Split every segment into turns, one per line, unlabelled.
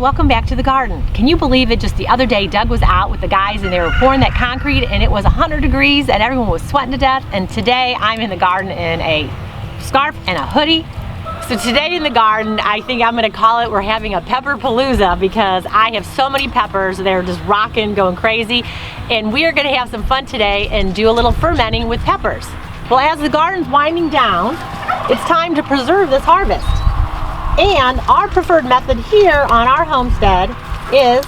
welcome back to the garden. Can you believe it? Just the other day, Doug was out with the guys and they were pouring that concrete and it was 100 degrees and everyone was sweating to death. And today I'm in the garden in a scarf and a hoodie. So today in the garden, I think I'm gonna call it, we're having a pepper palooza because I have so many peppers. They're just rocking, going crazy. And we are gonna have some fun today and do a little fermenting with peppers. Well, as the garden's winding down, it's time to preserve this harvest. And our preferred method here on our homestead is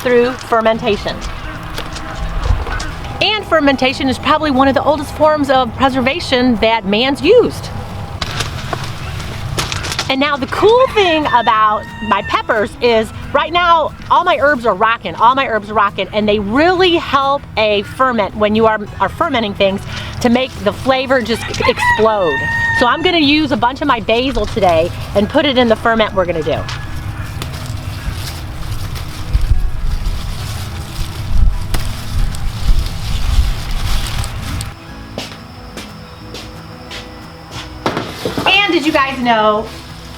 through fermentation. And fermentation is probably one of the oldest forms of preservation that man's used. And now the cool thing about my peppers is right now all my herbs are rocking, and they really help a ferment when you are fermenting things to make the flavor just explode. So I'm gonna use a bunch of my basil today and put it in the ferment we're gonna do. And did you guys know,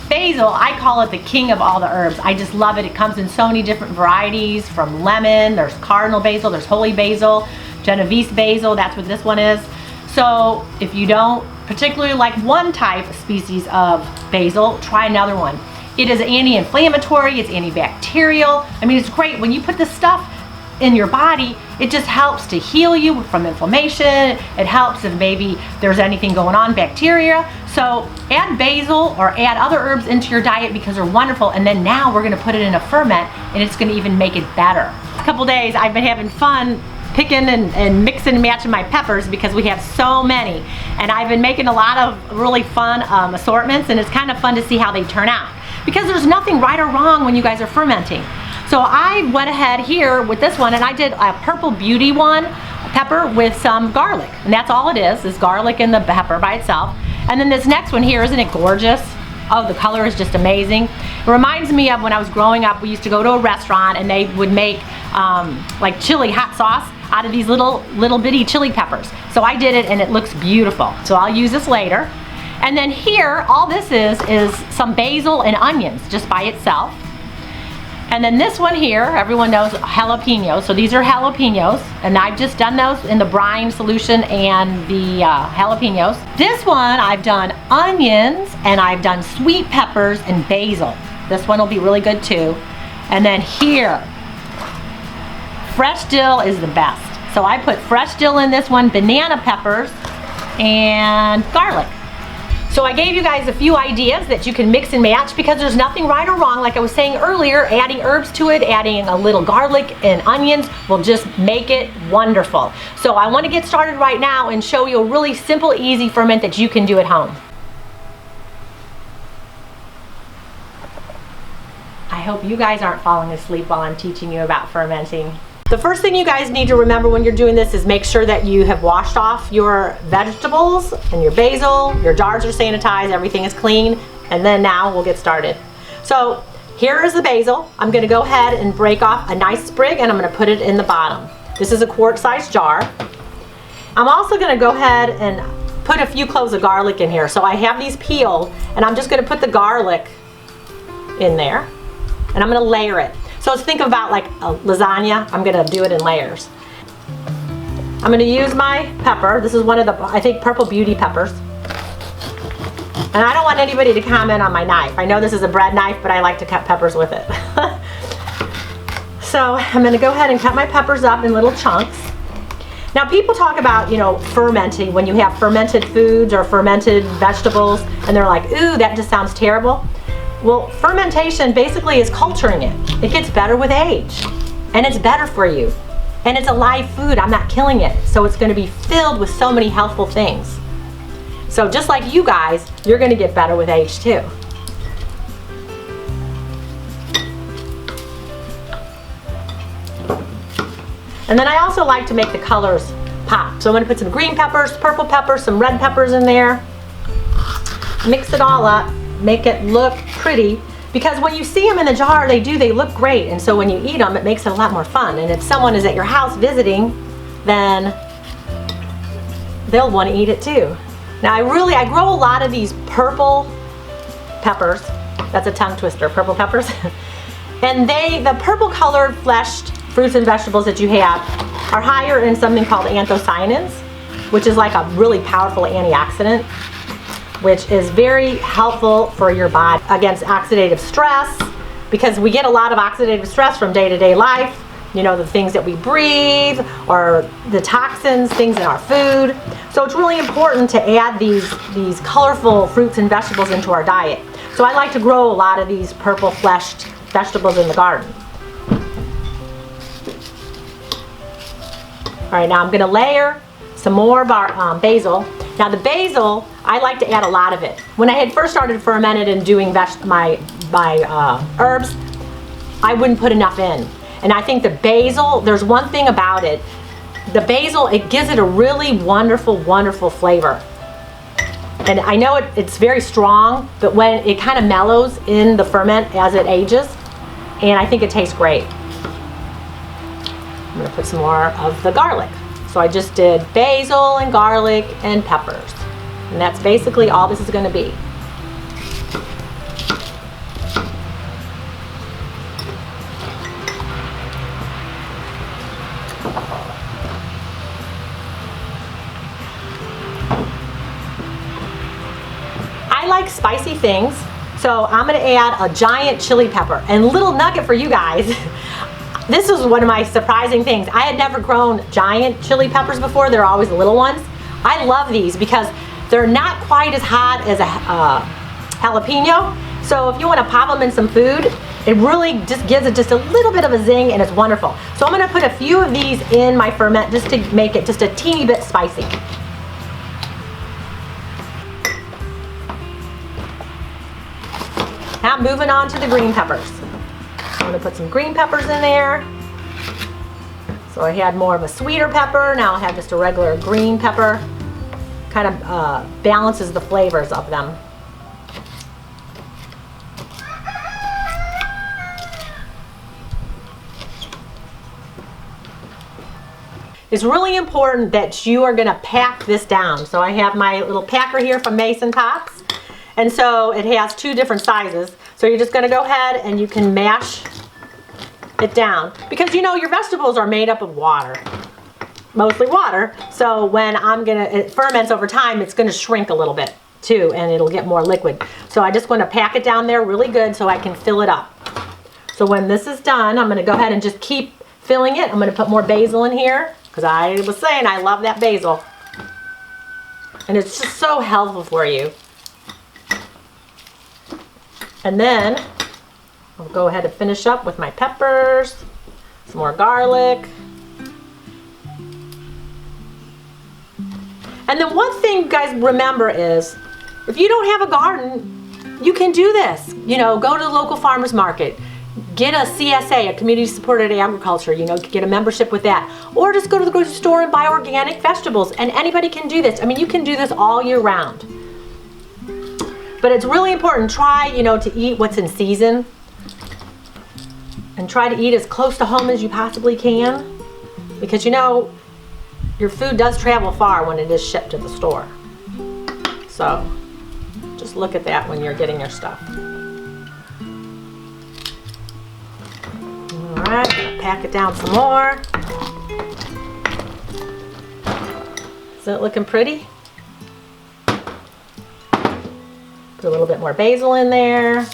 basil, I call it the king of all the herbs. I just love it. It comes in so many different varieties, from lemon, there's cardinal basil, there's holy basil, Genovese basil, that's what this one is. So if you don't particularly like one type of species of basil, try another one. It is anti-inflammatory, it's antibacterial. I mean, it's great. When you put this stuff in your body, it just helps to heal you from inflammation. It helps if maybe there's anything going on, bacteria. So add basil or add other herbs into your diet because they're wonderful. And then now we're gonna put it in a ferment and it's gonna even make it better. A couple days I've been having fun picking and mixing and matching my peppers because we have so many. And I've been making a lot of really fun assortments, and it's kind of fun to see how they turn out. Because there's nothing right or wrong when you guys are fermenting. So I went ahead here with this one and I did a purple beauty one, pepper with some garlic. And that's all it is garlic and the pepper by itself. And then this next one here, isn't it gorgeous? Oh, the color is just amazing. It reminds me of when I was growing up, we used to go to a restaurant and they would make like chili hot sauce out of these little bitty chili peppers. So I did it and it looks beautiful. So I'll use this later. And then here, all this is some basil and onions just by itself. And then this one here, everyone knows jalapenos. So these are jalapenos, and I've just done those in the brine solution and the jalapenos. This one, I've done onions, and I've done sweet peppers and basil. This one will be really good too. And then here, fresh dill is the best. So I put fresh dill in this one, banana peppers, and garlic. So I gave you guys a few ideas that you can mix and match because there's nothing right or wrong. Like I was saying earlier, adding herbs to it, adding a little garlic and onions will just make it wonderful. So I want to get started right now and show you a really simple, easy ferment that you can do at home. I hope you guys aren't falling asleep while I'm teaching you about fermenting. The first thing you guys need to remember when you're doing this is make sure that you have washed off your vegetables and your basil, your jars are sanitized, everything is clean, and then now we'll get started. So here is the basil. I'm gonna go ahead and break off a nice sprig and I'm gonna put it in the bottom. This is a quart-sized jar. I'm also gonna go ahead and put a few cloves of garlic in here. So I have these peeled and I'm just gonna put the garlic in there and I'm gonna layer it. So let's think about like a lasagna. I'm gonna do it in layers. I'm gonna use my pepper. This is one of the, I think, purple beauty peppers. And I don't want anybody to comment on my knife. I know this is a bread knife, but I like to cut peppers with it. So I'm gonna go ahead and cut my peppers up in little chunks. Now people talk about, you know, fermenting, when you have fermented foods or fermented vegetables, and they're like, ooh, that just sounds terrible. Well, fermentation basically is culturing it. It gets better with age, and it's better for you. And it's a live food, I'm not killing it. So it's gonna be filled with so many healthful things. So just like you guys, you're gonna get better with age too. And then I also like to make the colors pop. So I'm gonna put some green peppers, purple peppers, some red peppers in there. Mix it all up. Make it look pretty, because when you see them in the jar, they look great, and so when you eat them, it makes it a lot more fun. And if someone is at your house visiting, then they'll want to eat it too. Now I grow a lot of these purple peppers. That's a tongue twister, purple peppers. And the purple colored fleshed fruits and vegetables that you have are higher in something called anthocyanins, which is like a really powerful antioxidant, which is very helpful for your body against oxidative stress, because we get a lot of oxidative stress from day-to-day life. You know, the things that we breathe or the toxins, things in our food. So it's really important to add these colorful fruits and vegetables into our diet. So I like to grow a lot of these purple fleshed vegetables in the garden. All right, now I'm gonna layer some more basil. Now the basil, I like to add a lot of it. When I had first started fermented and doing my herbs, I wouldn't put enough in. And I think the basil, there's one thing about it. The basil, it gives it a really wonderful, wonderful flavor. And I know it's very strong, but when it kind of mellows in the ferment as it ages, and I think it tastes great. I'm gonna put some more of the garlic. So I just did basil and garlic and peppers. And that's basically all this is gonna be. I like spicy things, so I'm gonna add a giant chili pepper. And little nugget for you guys, this is one of my surprising things. I had never grown giant chili peppers before. They're always the little ones. I love these because they're not quite as hot as a jalapeno. So if you wanna pop them in some food, it really just gives it just a little bit of a zing, and it's wonderful. So I'm gonna put a few of these in my ferment just to make it just a teeny bit spicy. Now moving on to the green peppers. I'm gonna put some green peppers in there. So I had more of a sweeter pepper, now I have just a regular green pepper. Kind of balances the flavors of them. It's really important that you are gonna pack this down. So I have my little packer here from Mason Tots. And so it has two different sizes. So you're just gonna go ahead and you can mash it down. Because you know your vegetables are made up of water, mostly water. So when it ferments over time, it's gonna shrink a little bit too, and it'll get more liquid. So I just wanna pack it down there really good so I can fill it up. So when this is done, I'm gonna go ahead and just keep filling it. I'm gonna put more basil in here, because I was saying I love that basil. And it's just so helpful for you. And then I'll go ahead and finish up with my peppers, some more garlic. And then one thing you guys remember is, if you don't have a garden, you can do this. You know, go to the local farmer's market, get a CSA, a community supported agriculture, you know, get a membership with that. Or just go to the grocery store and buy organic vegetables, and anybody can do this. I mean, you can do this all year round. But it's really important, try, you know, to eat what's in season. And try to eat as close to home as you possibly can. Because you know, your food does travel far when it is shipped to the store. So, just look at that when you're getting your stuff. Alright, gonna pack it down some more. Is it looking pretty? Put a little bit more basil in there.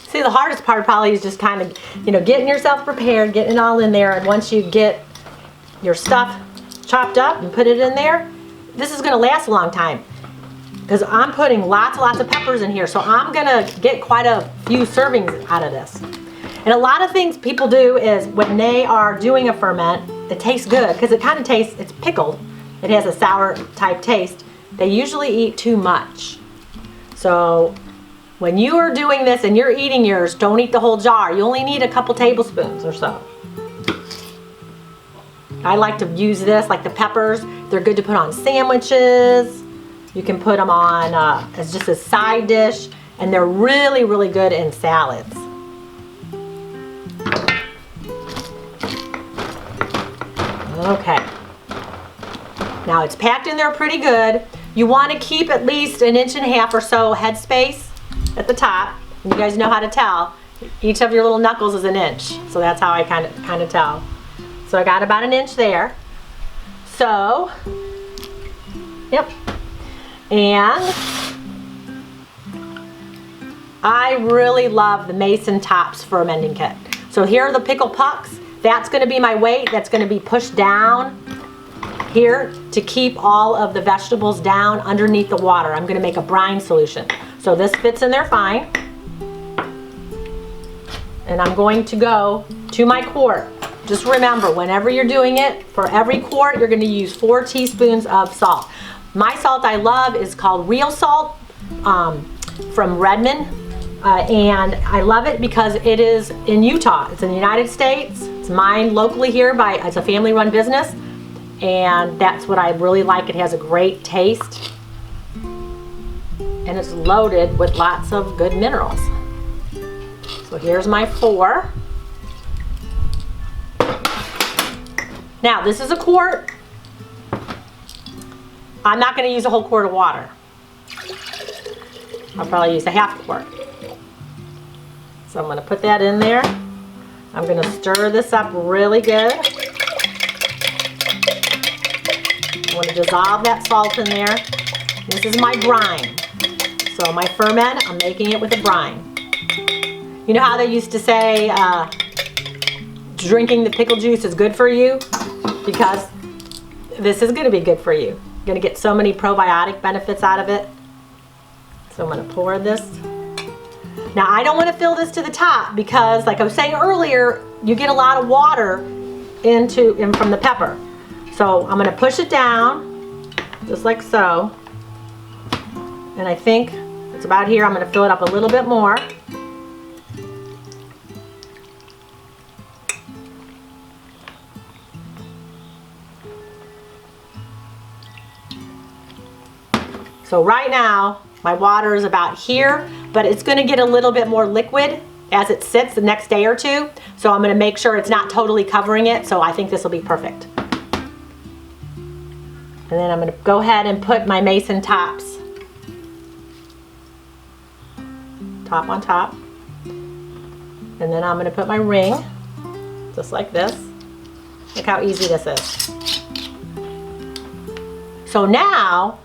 See, the hardest part probably is just kind of, you know, getting yourself prepared, getting it all in there, and once you get your stuff chopped up and put it in there, this is going to last a long time. Because I'm putting lots and lots of peppers in here, so I'm going to get quite a few servings out of this. And a lot of things people do is when they are doing a ferment, it tastes good because it kind of tastes, it's pickled. It has a sour type taste. They usually eat too much. So when you are doing this and you're eating yours, don't eat the whole jar. You only need a couple tablespoons or so. I like to use this, like the peppers. They're good to put on sandwiches. You can put them on as just a side dish, and they're really, really good in salads. Okay. Now it's packed in there pretty good. You want to keep at least 1.5 inches or so headspace at the top. And you guys know how to tell. Each of your little knuckles is an inch. So that's how I kind of tell. So I got about an inch there. So, yep. And I really love the Mason Tops fermenting kit. So here are the pickle pucks. That's going to be my weight. That's going to be pushed down here to keep all of the vegetables down underneath the water. I'm going to make a brine solution. So this fits in there fine. And I'm going to go to my quart. Just remember, whenever you're doing it, for every quart, you're going to use 4 teaspoons of salt. My salt I love is called real salt from Redmond. And I love it because it is in Utah. It's in the United States. It's mined locally here it's a family-run business. And that's what I really like. It has a great taste. And it's loaded with lots of good minerals. So here's my 4. Now this is a quart. I'm not going to use a whole quart of water. I'll probably use a half quart. So I'm going to put that in there. I'm going to stir this up really good. I'm going to dissolve that salt in there. This is my brine. So my ferment, I'm making it with a brine. You know how they used to say drinking the pickle juice is good for you? Because this is going to be good for you. You're going to get so many probiotic benefits out of it. So I'm going to pour this. Now I don't want to fill this to the top because, like I was saying earlier, you get a lot of water from the pepper. So I'm going to push it down, just like so. And I think it's about here. I'm going to fill it up a little bit more. So right now, my water is about here, but it's going to get a little bit more liquid as it sits the next day or two. So I'm going to make sure it's not totally covering it. So I think this will be perfect. And then I'm going to go ahead and put my Mason Tops. Top on top. And then I'm going to put my ring, just like this. Look how easy this is. So now,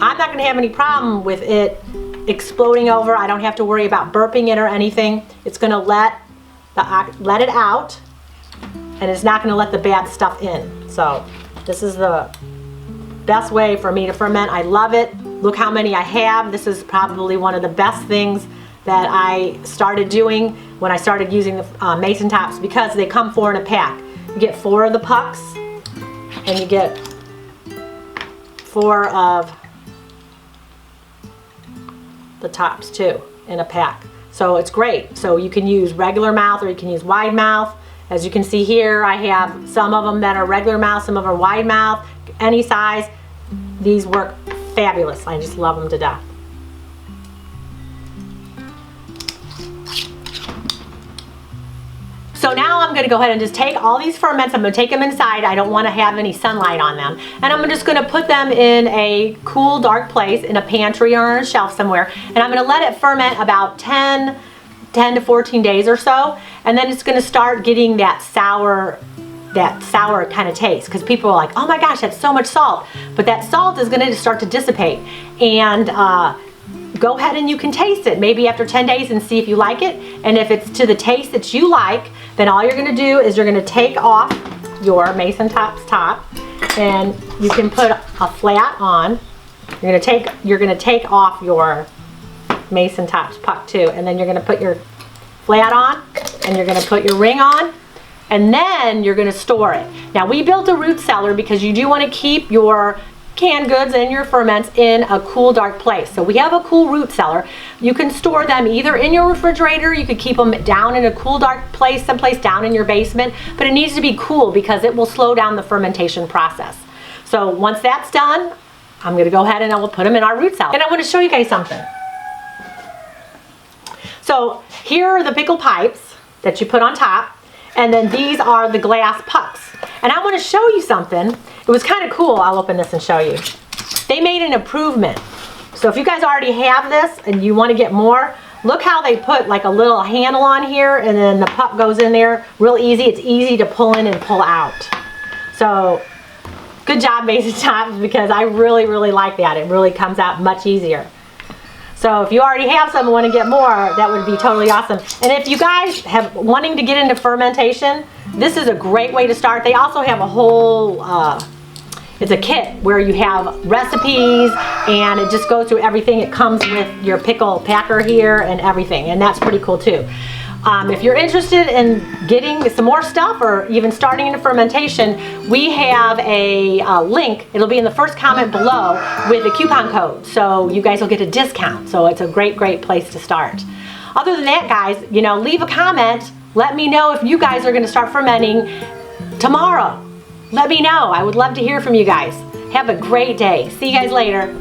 I'm not going to have any problem with it exploding over. I don't have to worry about burping it or anything. It's going to let it out, and it's not going to let the bad stuff in. So this is the best way for me to ferment. I love it. Look how many I have. This is probably one of the best things that I started doing when I started using the Mason Tops, because they come 4 in a pack. You get 4 of the pucks, and you get 4 of the tops too in a pack. So it's great. So you can use regular mouth or you can use wide mouth. As you can see here, I have some of them that are regular mouth, some of them are wide mouth, any size. These work fabulous. I just love them to death. So now I'm going to go ahead and just take all these ferments. I'm going to take them inside. I don't want to have any sunlight on them. And I'm just going to put them in a cool, dark place in a pantry or on a shelf somewhere. And I'm going to let it ferment about 10 to 14 days or so. And then it's going to start getting that sour kind of taste, because people are like, oh my gosh, that's so much salt. But that salt is going to start to dissipate. And go ahead and you can taste it maybe after 10 days and see if you like it. And if it's to the taste that you like, then all you're going to do is you're going to take off your Mason Tops top, and you can put a flat on. You're going to take off your Mason Tops puck too, and then you're going to put your flat on, and you're going to put your ring on, and then you're going to store it. Now we built a root cellar because you do want to keep your canned goods and your ferments in a cool, dark place. So we have a cool root cellar. You can store them either in your refrigerator, you could keep them down in a cool, dark place, someplace down in your basement, but it needs to be cool because it will slow down the fermentation process. So once that's done, I'm going to go ahead and I will put them in our root cellar. And I want to show you guys something. So here are the pickle pipes that you put on top, and then these are the glass pucks. And I want to show you something. It was kind of cool. I'll open this and show you. They made an improvement. So if you guys already have this and you want to get more, Look how they put like a little handle on here, and then the pup goes in there real easy. It's easy to pull in and pull out. So good job, Mason Tops, because I really, really like that. It really comes out much easier. So if you already have some and want to get more, that would be totally awesome. And if you guys have wanting to get into fermentation, this is a great way to start. They also have a whole, it's a kit where you have recipes, and it just goes through everything. It comes with your pickle packer here and everything, and that's pretty cool too. If you're interested in getting some more stuff or even starting into fermentation, we have a link. It'll be in the first comment below with a coupon code, so you guys will get a discount. So it's a great, great place to start. Other than that, guys, you know, leave a comment. Let me know if you guys are going to start fermenting tomorrow. Let me know. I would love to hear from you guys. Have a great day. See you guys later.